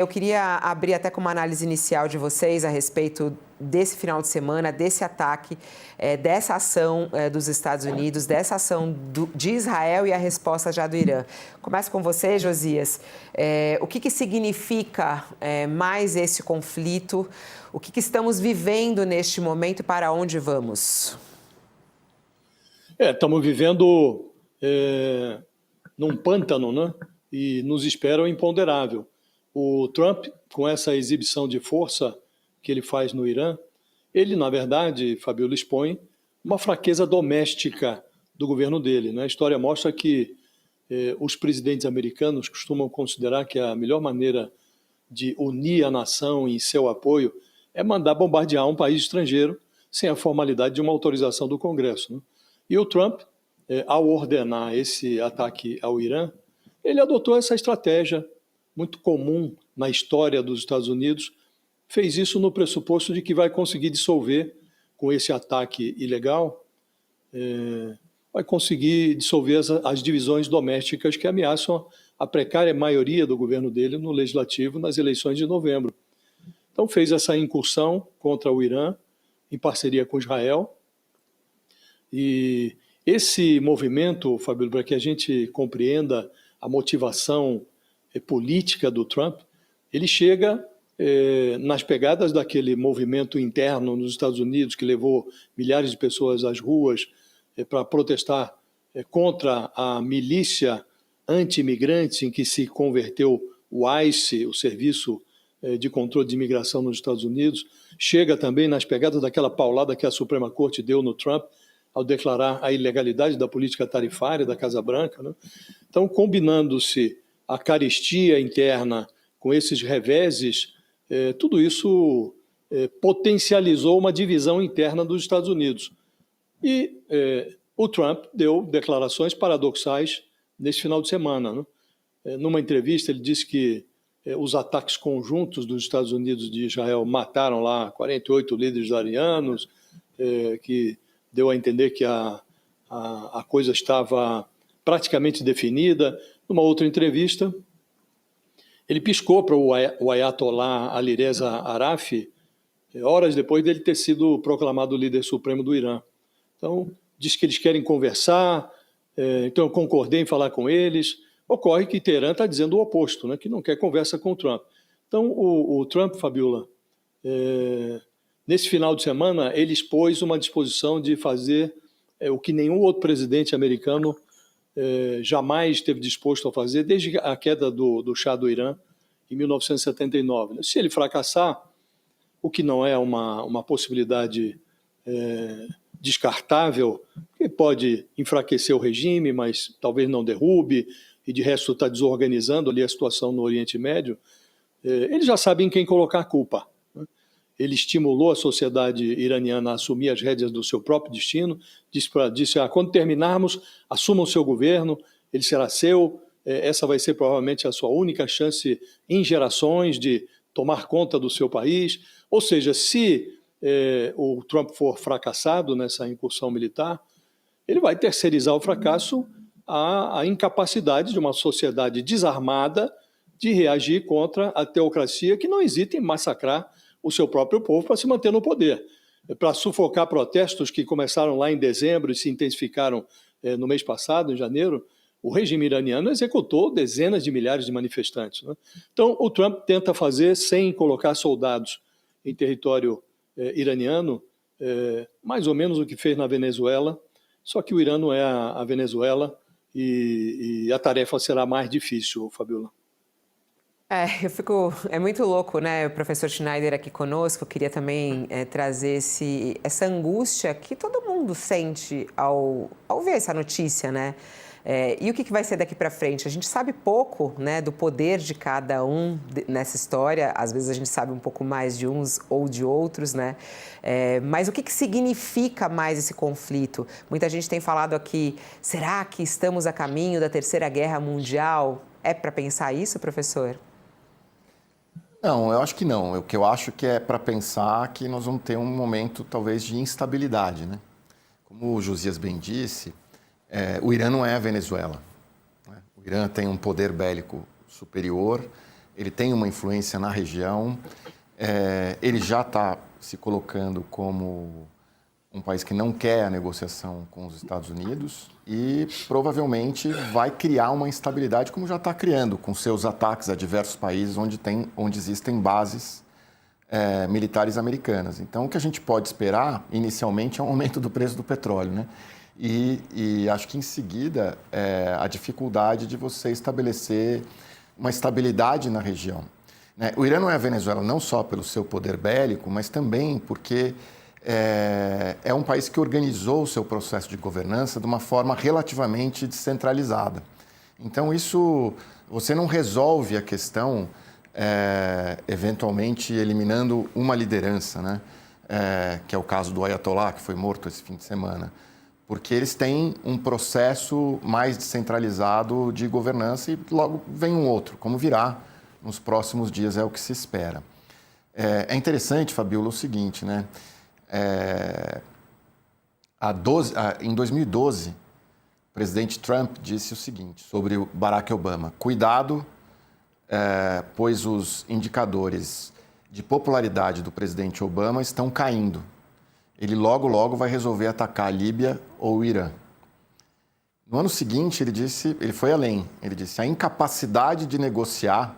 Eu queria abrir até com uma análise inicial de vocês a respeito desse final de semana, desse ataque, dessa ação dos Estados Unidos, dessa ação de Israel e a resposta já do Irã. Começo com você, Josias. O que significa mais esse conflito? O que estamos vivendo neste momento e para onde vamos? Estamos vivendo num pântano, né? E nos espera o imponderável. O Trump, com essa exibição de força que ele faz no Irã, ele, na verdade, Fabiola, expõe uma fraqueza doméstica do governo dele, né? A história mostra que os presidentes americanos costumam considerar que a melhor maneira de unir a nação em seu apoio é mandar bombardear um país estrangeiro sem a formalidade de uma autorização do Congresso, né? E o Trump, ao ordenar esse ataque ao Irã, ele adotou essa estratégia muito comum na história dos Estados Unidos, fez isso no pressuposto de que vai conseguir dissolver, com esse ataque ilegal, vai conseguir dissolver as divisões domésticas que ameaçam a precária maioria do governo dele no legislativo nas eleições de novembro. Então fez essa incursão contra o Irã, em parceria com Israel, e esse movimento, Fabíola, para que a gente compreenda a motivação política do Trump, ele chega nas pegadas daquele movimento interno nos Estados Unidos que levou milhares de pessoas às ruas para protestar contra a milícia anti-imigrantes em que se converteu o ICE, o Serviço de Controle de Imigração nos Estados Unidos. Chega também nas pegadas daquela paulada que a Suprema Corte deu no Trump ao declarar a ilegalidade da política tarifária da Casa Branca, né? Então, combinando-se a carestia interna com esses reveses, tudo isso potencializou uma divisão interna dos Estados Unidos. E o Trump deu declarações paradoxais nesse final de semana, né? Numa entrevista, ele disse que os ataques conjuntos dos Estados Unidos e de Israel mataram lá 48 líderes arianos, que deu a entender que a coisa estava praticamente definida. Numa outra entrevista, ele piscou para o Ayatollah Alireza Arafi, horas depois dele ter sido proclamado líder supremo do Irã. Então, diz que eles querem conversar, então eu concordei em falar com eles. Ocorre que Teherã está dizendo o oposto, né, que não quer conversa com o Trump. Então, o Trump, Fabiola, nesse final de semana, ele expôs uma disposição de fazer o que nenhum outro presidente americano jamais esteve disposto a fazer desde a queda do Shah do Irã em 1979. Se ele fracassar, o que não é uma possibilidade descartável, que pode enfraquecer o regime, mas talvez não derrube, e de resto está desorganizando ali a situação no Oriente Médio, ele já sabe em quem colocar a culpa. Ele estimulou a sociedade iraniana a assumir as rédeas do seu próprio destino, disse quando terminarmos, assumam o seu governo, ele será seu, essa vai ser provavelmente a sua única chance em gerações de tomar conta do seu país. Ou seja, se o Trump for fracassado nessa incursão militar, ele vai terceirizar o fracasso à incapacidade de uma sociedade desarmada de reagir contra a teocracia que não hesita em massacrar o seu próprio povo para se manter no poder, para sufocar protestos que começaram lá em dezembro e se intensificaram no mês passado, em janeiro. O regime iraniano executou dezenas de milhares de manifestantes, né? Então, o Trump tenta fazer, sem colocar soldados em território iraniano, mais ou menos o que fez na Venezuela, só que o Irã não é a Venezuela e a tarefa será mais difícil, Fabiola. É muito louco, né, o professor Schneider aqui conosco. Eu queria também trazer essa angústia que todo mundo sente ao ver essa notícia, né? E o que vai ser daqui para frente? A gente sabe pouco, né, do poder de cada um nessa história. Às vezes a gente sabe um pouco mais de uns ou de outros, né? Mas o que significa mais esse conflito? Muita gente tem falado aqui, será que estamos a caminho da Terceira Guerra Mundial? É para pensar isso, professor? Não, eu acho que não. O que eu acho que é para pensar que nós vamos ter um momento, talvez, de instabilidade, né? Como o Josias bem disse, o Irã não é a Venezuela, né? O Irã tem um poder bélico superior, ele tem uma influência na região, ele já está se colocando como um país que não quer a negociação com os Estados Unidos e provavelmente vai criar uma instabilidade, como já está criando, com seus ataques a diversos países onde existem bases militares americanas. Então, o que a gente pode esperar, inicialmente, é um aumento do preço do petróleo, né? E acho que, em seguida, a dificuldade de você estabelecer uma estabilidade na região, né? O Irã não é a Venezuela não só pelo seu poder bélico, mas também porque é um país que organizou o seu processo de governança de uma forma relativamente descentralizada. Então, isso, você não resolve a questão eventualmente eliminando uma liderança, né? Que é o caso do Ayatollah, que foi morto esse fim de semana, porque eles têm um processo mais descentralizado de governança e logo vem um outro, como virá nos próximos dias, é o que se espera. É interessante, Fabiola, o seguinte, né? Em 2012, o presidente Trump disse o seguinte sobre o Barack Obama: cuidado, pois os indicadores de popularidade do presidente Obama estão caindo. Ele logo, logo vai resolver atacar a Líbia ou o Irã. No ano seguinte, ele foi além. Ele disse: a incapacidade de negociar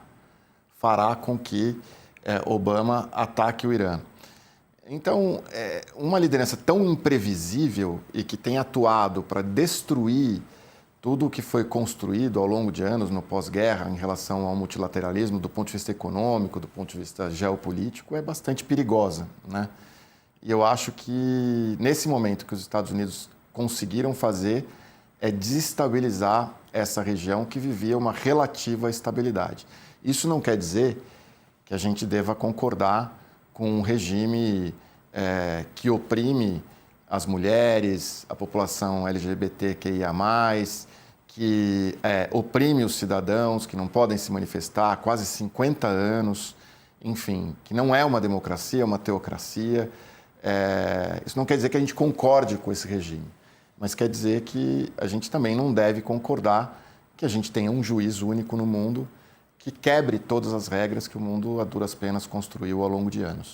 fará com que Obama ataque o Irã. Então, uma liderança tão imprevisível e que tem atuado para destruir tudo o que foi construído ao longo de anos no pós-guerra em relação ao multilateralismo, do ponto de vista econômico, do ponto de vista geopolítico, é bastante perigosa, né? E eu acho que, nesse momento que os Estados Unidos conseguiram fazer, é desestabilizar essa região que vivia uma relativa estabilidade. Isso não quer dizer que a gente deva concordar com um regime que oprime as mulheres, a população LGBTQIA+, que oprime os cidadãos, que não podem se manifestar há quase 50 anos, enfim, que não é uma democracia, é uma teocracia. Isso não quer dizer que a gente concorde com esse regime, mas quer dizer que a gente também não deve concordar que a gente tenha um juiz único no mundo que quebre todas as regras que o mundo, a duras penas, construiu ao longo de anos.